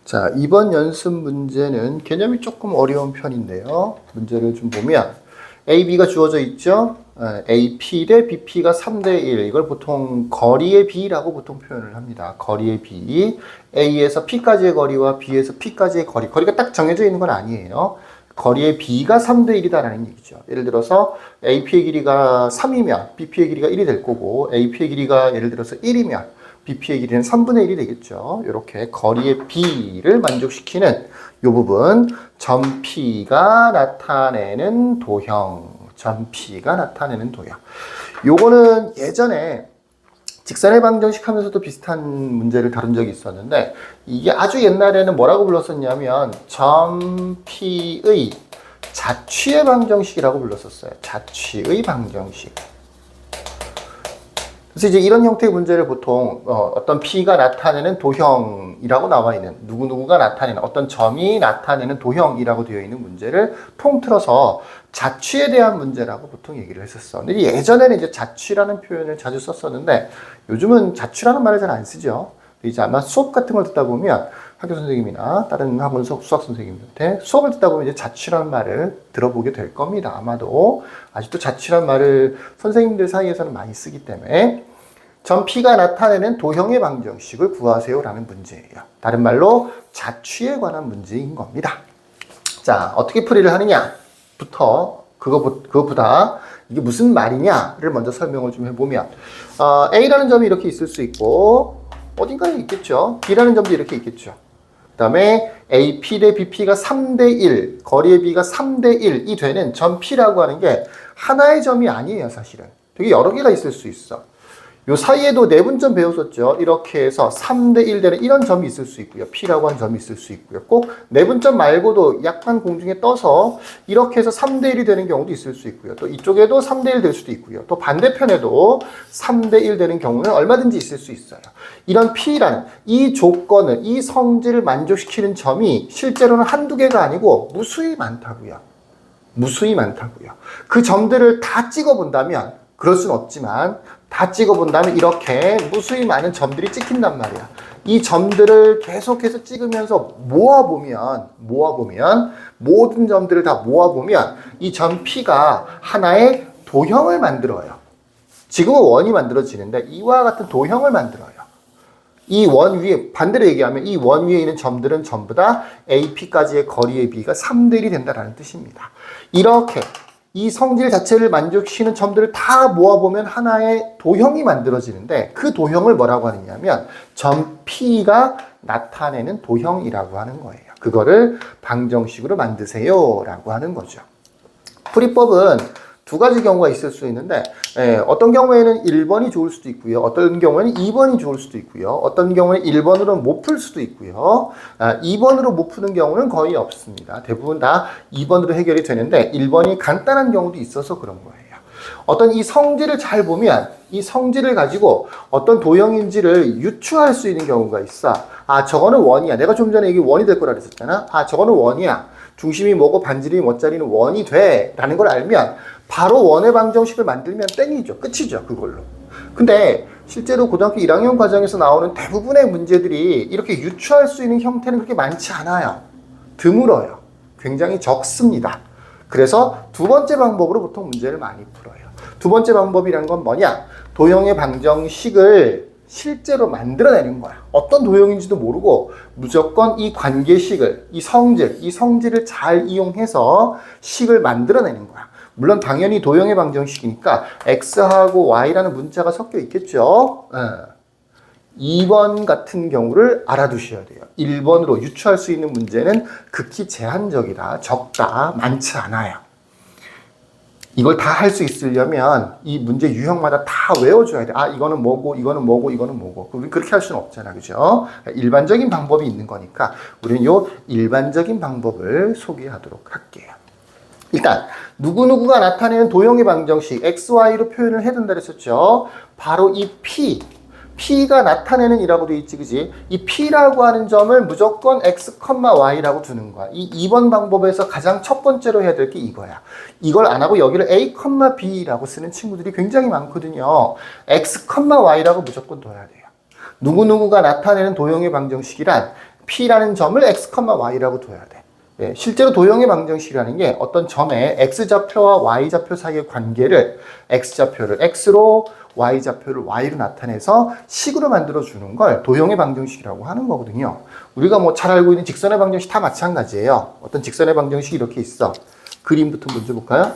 자, 이번 연습 문제는 개념이 조금 어려운 편인데요. 문제를 좀 보면 A, B가 주어져 있죠. AP 대 BP가 3대 1. 이걸 보통 거리의 B라고 보통 표현을 합니다. 거리의 B. A에서 P까지의 거리와 B에서 P까지의 거리. 거리가 딱 정해져 있는 건 아니에요. 거리의 B가 3대 1이다라는 얘기죠. 예를 들어서 AP의 길이가 3이면 BP의 길이가 1이 될 거고, AP의 길이가 예를 들어서 1이면 BP의 길이는 3분의 1이 되겠죠. 이렇게 거리의 B를 만족시키는 이 부분, 점 P가 나타내는 도형. 점 P가 나타내는 도형. 요거는 예전에 직선의 방정식 하면서도 비슷한 문제를 다룬 적이 있었는데, 이게 아주 옛날에는 뭐라고 불렀었냐면 점 P의 자취의 방정식이라고 불렀었어요. 자취의 방정식. 그래서 이제 이런 형태의 문제를 보통 어떤 P가 나타내는 도형이라고 나와 있는, 누구누구가 나타내는 어떤 점이 나타내는 도형이라고 되어 있는 문제를 통틀어서 자취에 대한 문제라고 보통 얘기를 했었어. 근데 예전에는 이제 자취라는 표현을 자주 썼었는데 요즘은 자취라는 말을 잘 안 쓰죠. 이제 아마 수업 같은 걸 듣다 보면 학교 선생님이나 다른 학원 수학 선생님한테 수업을 듣다 보면 이제 자취라는 말을 들어보게 될 겁니다. 아마도 아직도 자취라는 말을 선생님들 사이에서는 많이 쓰기 때문에 점 P가 나타내는 도형의 방정식을 구하세요라는 문제예요. 다른 말로 자취에 관한 문제인 겁니다. 자, 어떻게 풀이를 하느냐부터 그거보다 이게 무슨 말이냐를 먼저 설명을 좀 해보면 A라는 점이 이렇게 있을 수 있고 어딘가에 있겠죠. B라는 점도 이렇게 있겠죠. 그 다음에 AP 대 BP가 3대 1, 거리의 B가 3대 1이 되는 점 P라고 하는 게 하나의 점이 아니에요, 사실은. 되게 여러 개가 있을 수 있어. 요 사이에도 내분점 배웠었죠. 이렇게 해서 3대 1 되는 이런 점이 있을 수 있고요. P라고 하는 점이 있을 수 있고요. 꼭 내분점 말고도 약간 공중에 떠서 이렇게 해서 3대 1이 되는 경우도 있을 수 있고요. 또 이쪽에도 3대 1 될 수도 있고요. 또 반대편에도 3대 1 되는 경우는 얼마든지 있을 수 있어요. 이런 P라는 이 조건을, 이 성질을 만족시키는 점이 실제로는 한두 개가 아니고 무수히 많다고요. 무수히 많다고요. 그 점들을 다 찍어본다면, 그럴 순 없지만 다 찍어본다면 이렇게 무수히 많은 점들이 찍힌단 말이야. 이 점들을 계속해서 찍으면서 모아보면 모든 점들을 다 모아보면 이 점 P가 하나의 도형을 만들어요. 지금은 원이 만들어지는데 이와 같은 도형을 만들어요. 이 원 위에, 반대로 얘기하면 이 원 위에 있는 점들은 전부 다 AP까지의 거리의 B가 3대 1이 된다는 뜻입니다. 이렇게 이 성질 자체를 만족시키는 점들을 다 모아보면 하나의 도형이 만들어지는데 그 도형을 뭐라고 하느냐면 점 P가 나타내는 도형이라고 하는 거예요. 그거를 방정식으로 만드세요 라고 하는 거죠. 풀이법은 두 가지 경우가 있을 수 있는데 어떤 경우에는 1번이 좋을 수도 있고요. 어떤 경우에는 2번이 좋을 수도 있고요. 어떤 경우에는 1번으로는 못 풀 수도 있고요. 2번으로 못 푸는 경우는 거의 없습니다. 대부분 다 2번으로 해결이 되는데 1번이 간단한 경우도 있어서 그런 거예요. 어떤 이 성질을 잘 보면 이 성질을 가지고 어떤 도형인지를 유추할 수 있는 경우가 있어. 아, 저거는 원이야. 내가 좀 전에 이게 원이 될 거라 그랬었잖아. 아, 저거는 원이야. 중심이 뭐고 반지름이 뭐짜리는 원이 돼 라는 걸 알면 바로 원의 방정식을 만들면 땡이죠. 끝이죠. 그걸로. 근데 실제로 고등학교 1학년 과정에서 나오는 대부분의 문제들이 이렇게 유추할 수 있는 형태는 그렇게 많지 않아요. 드물어요. 굉장히 적습니다. 그래서 두 번째 방법으로 보통 문제를 많이 풀어요. 두 번째 방법이란 건 뭐냐? 도형의 방정식을 실제로 만들어내는 거야. 어떤 도형인지도 모르고 무조건 이 관계식을, 이 성질을 잘 이용해서 식을 만들어내는 거야. 물론 당연히 도형의 방정식이니까 x하고 y라는 문자가 섞여 있겠죠. 2번 같은 경우를 알아두셔야 돼요. 1번으로 유추할 수 있는 문제는 극히 제한적이다, 적다, 많지 않아요. 이걸 다 할 수 있으려면 이 문제 유형마다 다 외워줘야 돼. 아, 이거는 뭐고, 이거는 뭐고, 이거는 뭐고. 우리 그렇게 할 수는 없잖아, 그죠? 일반적인 방법이 있는 거니까 우리는 요 일반적인 방법을 소개하도록 할게요. 일단 누구누구가 나타내는 도형의 방정식 XY로 표현을 해야 된다 그랬었죠. 바로 이 P가 나타내는 이라고 되어 있지, 그지? 이 P라고 하는 점을 무조건 X, Y라고 두는 거야. 이 2번 방법에서 가장 첫 번째로 해야 될 게 이거야. 이걸 안 하고 여기를 A, B라고 쓰는 친구들이 굉장히 많거든요. X, Y라고 무조건 둬야 돼요. 누구누구가 나타내는 도형의 방정식이란 P라는 점을 X, Y라고 둬야 돼. 예, 실제로 도형의 방정식이라는 게 어떤 점의 X좌표와 Y좌표 사이의 관계를 X좌표를 X로 Y좌표를 Y로 나타내서 식으로 만들어주는 걸 도형의 방정식이라고 하는 거거든요. 우리가 뭐 잘 알고 있는 직선의 방정식 다 마찬가지예요. 어떤 직선의 방정식이 이렇게 있어. 그림부터 먼저 볼까요?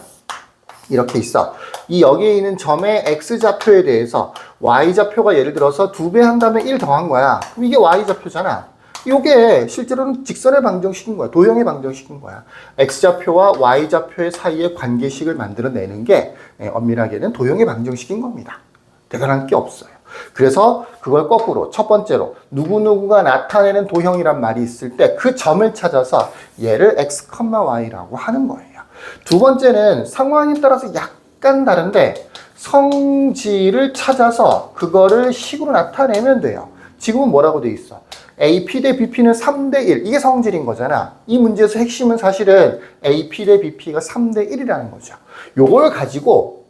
이렇게 있어. 이 여기에 있는 점의 X좌표에 대해서 Y좌표가 예를 들어서 2배 한 다음에 1 더한 거야. 그럼 이게 Y좌표잖아. 이게 실제로는 직선의 방정식인 거야. 도형의 방정식인 거야. X좌표와 Y좌표의 사이의 관계식을 만들어내는 게 엄밀하게는 도형의 방정식인 겁니다. 대단한 게 없어요. 그래서 그걸 거꾸로 첫 번째로 누구누구가 나타내는 도형이란 말이 있을 때 그 점을 찾아서 얘를 X, Y라고 하는 거예요. 두 번째는 상황에 따라서 약간 다른데 성질을 찾아서 그거를 식으로 나타내면 돼요. 지금은 뭐라고 돼 있어? AP 대 BP는 3대 1. 이게 성질인 거잖아. 이 문제에서 핵심은 사실은 AP 대 BP가 3대 1이라는 거죠. 요걸 가지고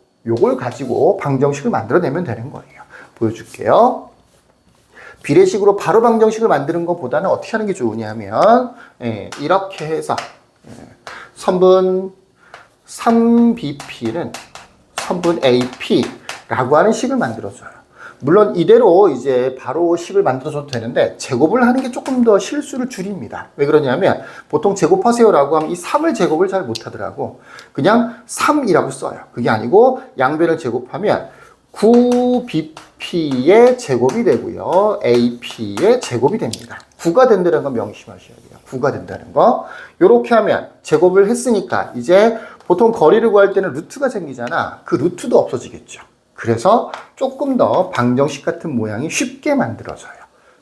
방정식을 만들어내면 되는 거예요. 보여줄게요. 비례식으로 바로 방정식을 만드는 것보다는 어떻게 하는 게 좋으냐면 이렇게 해서 선분 3BP는 선분 AP라고 하는 식을 만들어줘요. 물론 이대로 이제 바로 식을 만들어줘도 되는데 제곱을 하는 게 조금 더 실수를 줄입니다. 왜 그러냐면 보통 제곱하세요라고 하면 이 3을 제곱을 잘 못하더라고. 그냥 3이라고 써요. 그게 아니고 양변을 제곱하면 9BP의 제곱이 되고요. AP의 제곱이 됩니다. 9가 된다는 건 명심하셔야 돼요. 9가 된다는 거. 이렇게 하면 제곱을 했으니까 이제 보통 거리를 구할 때는 루트가 생기잖아. 그 루트도 없어지겠죠. 그래서 조금 더 방정식 같은 모양이 쉽게 만들어져요.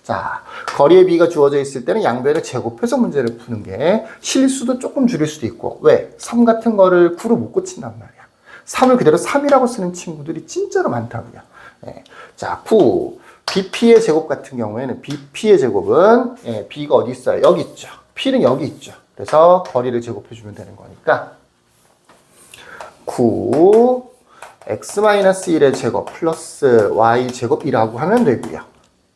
자, 거리의 비가 주어져 있을 때는 양변을 제곱해서 문제를 푸는 게 실수도 조금 줄일 수도 있고. 왜? 3 같은 거를 9로 못 고친단 말이야. 3을 그대로 3이라고 쓰는 친구들이 진짜로 많다고요. 네. 자, 9. BP의 제곱 같은 경우에는 BP의 제곱은 B가 어디 있어요? 여기 있죠. P는 여기 있죠. 그래서 거리를 제곱해주면 되는 거니까 9 x-1의 제곱 플러스 y제곱이라고 하면 되고요.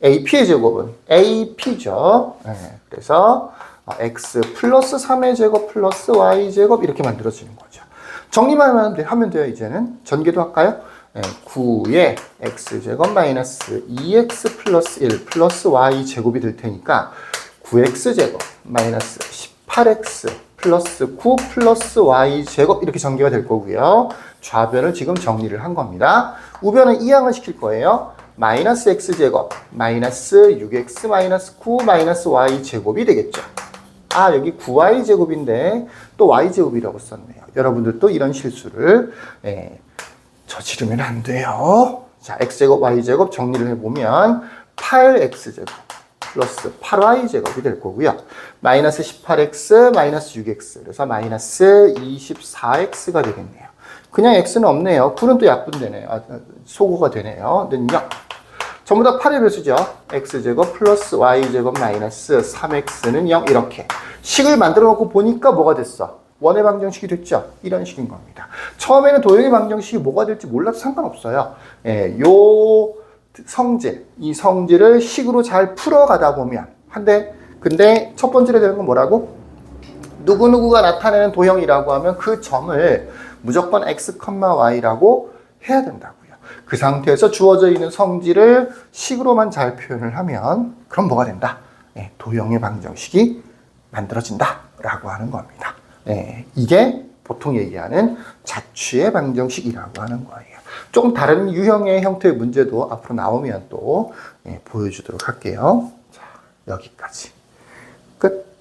AP의 제곱은 AP죠. 네, 그래서 x 플러스 3의 제곱 플러스 y제곱 이렇게 만들어지는 거죠. 정리만 하면 돼요. 이제는 전개도 할까요? 네, 9의 x제곱 마이너스 2x 플러스 1 플러스 y제곱이 될 테니까 9x제곱 마이너스 18x 플러스 9 플러스 y제곱 이렇게 전개가 될 거고요. 좌변을 지금 정리를 한 겁니다. 우변은 이항을 시킬 거예요. 마이너스 x제곱 마이너스 6x 마이너스 9 마이너스 y제곱이 되겠죠. 아, 여기 9y제곱인데 또 y제곱이라고 썼네요. 여러분들도 이런 실수를 저지르면 안 돼요. 자, x제곱 y제곱 정리를 해보면 8x제곱 플러스 8y제곱이 될 거고요. 마이너스 18x 마이너스 6x 그래서 마이너스 24x가 되겠네요. 그냥 x는 없네요. 9는 또 약분되네요. 소거가 되네요. 는요. 전부 다 8의 배수죠. x제곱 플러스 y제곱 마이너스 3x는 0 이렇게 식을 만들어 놓고 보니까 뭐가 됐어? 원의 방정식이 됐죠. 이런 식인 겁니다. 처음에는 도형의 방정식이 뭐가 될지 몰라도 상관없어요. 이 성질을 식으로 잘 풀어가다 보면 근데 첫 번째로 되는 건 뭐라고? 누구누구가 나타내는 도형이라고 하면 그 점을 무조건 x, y라고 해야 된다고요. 그 상태에서 주어져 있는 성질을 식으로만 잘 표현을 하면 그럼 뭐가 된다? 도형의 방정식이 만들어진다 라고 하는 겁니다. 이게 보통 얘기하는 자취의 방정식이라고 하는 거예요. 조금 다른 유형의 형태의 문제도 앞으로 나오면 또 보여주도록 할게요. 자, 여기까지. 끝.